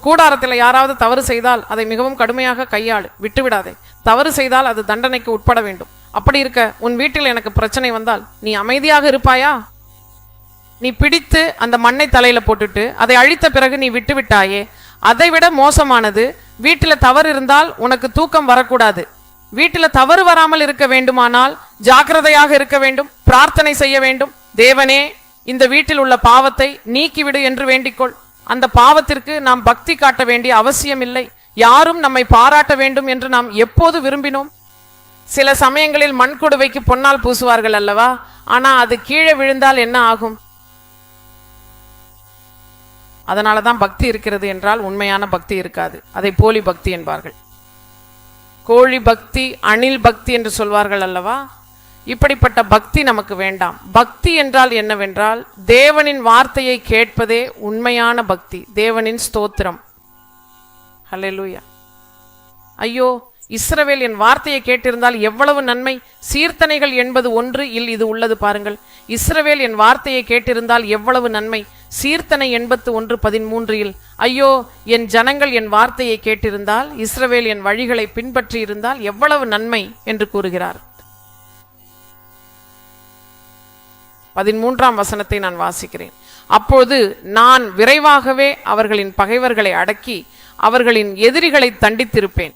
கூடாரத்தில் யாராவது தவறு செய்தால் அதை மிகவும் கடுமையாக கையாளு, விட்டுவிடாதே. தவறு செய்தால் அது தண்டனைக்கு உட்பட வேண்டும். அப்படி இருக்க உன் வீட்டில் எனக்கு பிரச்சனை வந்தால் நீ அமைதியாக இருப்பாயா? நீ பிடித்து அந்த மண்ணை தலையில போட்டுட்டு அதை அழித்த பிறகு நீ விட்டு விட்டாயே. அதை விட மோசமானது, வீட்டில் தவறு இருந்தால் உனக்கு தூக்கம் வரக்கூடாது. வீட்டில் தவறு வராமல் இருக்க வேண்டுமானால் ஜாக்கிரதையாக இருக்க வேண்டும், பிரார்த்தனை செய்ய வேண்டும். தேவனே, இந்த வீட்டில் உள்ள பாவத்தை நீக்கிவிடு என்று வேண்டிக்கொள். அந்த பாவத்திற்கு நாம் பக்தி காட்ட வேண்டிய அவசியம் இல்லை. யாரும் நம்மை பாராட்ட வேண்டும் என்று நாம் எப்போது விரும்பினோம்? சில சமயங்களில் மண் குடுவைக்கு பொன்னால் பூசுவார்கள் அல்லவா? ஆனா அது கீழே விழுந்தால் என்ன ஆகும்? அதனாலதான் பக்தி இருக்கிறது என்றால் உண்மையான பக்தி இருக்காது. அதை போலி பக்தி என்பார்கள். கோழி பக்தி, அணில் பக்தி என்று சொல்வார்கள் அல்லவா? இப்படிப்பட்ட பக்தி நமக்கு வேண்டாம். பக்தி என்றால் என்னவென்றால் தேவனின் வார்த்தையை கேட்பதே உண்மையான பக்தி. தேவனின் ஸ்தோத்திரம். ஹல்லேலூயா. ஐயோ, இஸ்ரவேல் என் வார்த்தையை கேட்டிருந்தால் எவ்வளவு நன்மை. சீர்த்தனைகள் 81 இது உள்ளது பாருங்கள். இஸ்ரவேல் என் வார்த்தையை கேட்டிருந்தால் எவ்வளவு நன்மை. சீர்த்தனை 81:13 ஐயோ, என் ஜனங்கள் என் வார்த்தையை கேட்டிருந்தால், இஸ்ரவேல் என் வழிகளை பின்பற்றி இருந்தால் எவ்வளவு நன்மை என்று கூறுகிறார். 13ஆம் வசனத்தை நான் வாசிக்கிறேன். அப்போது நான் விரைவாகவே அவர்களின் பகைவர்களை அடக்கி அவர்களின் எதிரிகளை தண்டித்திருப்பேன்.